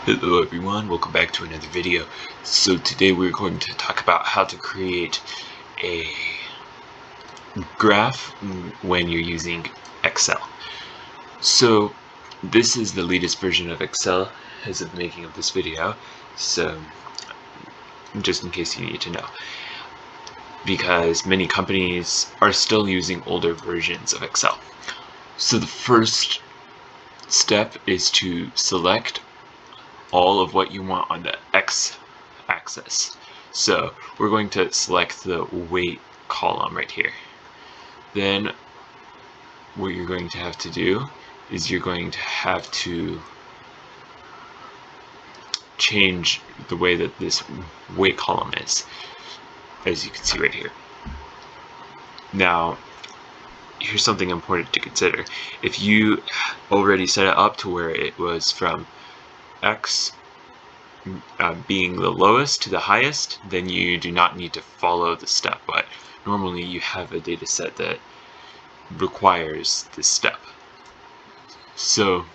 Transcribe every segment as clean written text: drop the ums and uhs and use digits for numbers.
Hello everyone, welcome back to another video. So today we're going to talk about how to create a graph when you're using Excel. So this is the latest version of Excel as of the making of this video, so just in case you need to know, because many companies are still using older versions of Excel. So the first step is to select all of what you want on the x-axis. So we're going to select the weight column right here. Then what you're going to have to do is you're going to have to change the way that this weight column is, as you can see right here. Now here's something important to consider. If you already set it up to where it was from X being the lowest to the highest, then you do not need to follow the step, but normally you have a data set that requires this step. So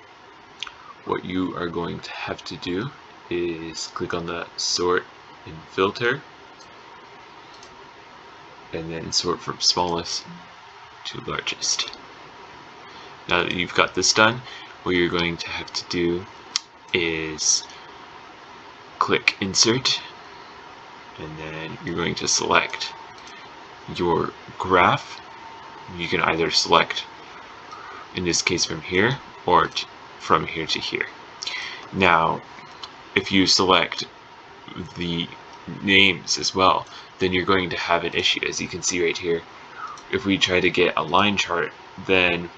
what you are going to have to do is click on the sort and filter and then sort from smallest to largest. Now that you've got this done, what you're going to have to do is click insert, and then you're going to select your graph. You can either select, in this case, from here or from here to here. Now if you select the names as well, then you're going to have an issue. As you can see right here, if we try to get a line chart, then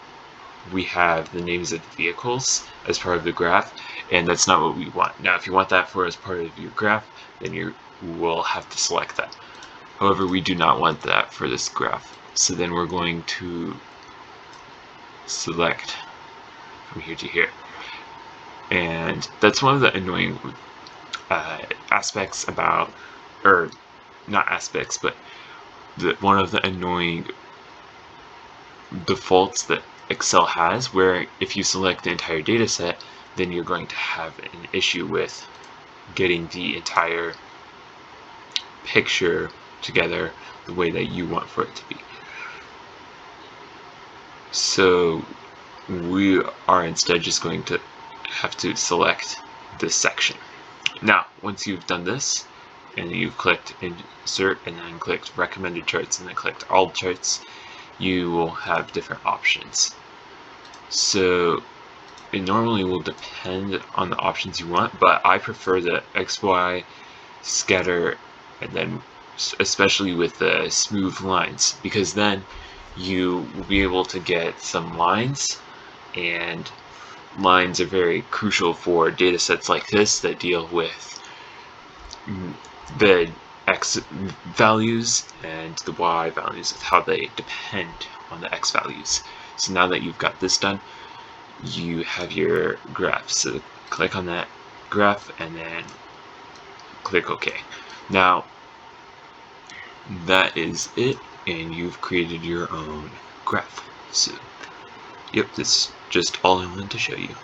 we have the names of the vehicles as part of the graph, and that's not what we want. Now if you want that for as part of your graph, then you will have to select that. However, we do not want that for this graph, so then we're going to select from here to here. And that's one of the annoying aspects about, or not aspects, but one of the annoying defaults that Excel has, where if you select the entire data set, then you're going to have an issue with getting the entire picture together the way that you want for it to be. So we are instead just going to have to select this section. Now once you've done this and you've clicked insert and then clicked recommended charts and then clicked all charts, you will have different options. So it normally will depend on the options you want, but I prefer the XY, scatter, and then especially with the smooth lines, because then you will be able to get some lines, and lines are very crucial for data sets like this that deal with the X values and the Y values, of how they depend on the X values. So now that you've got this done, you have your graph. So click on that graph and then click OK. Now that is it, and you've created your own graph. So yep, that's just all I wanted to show you.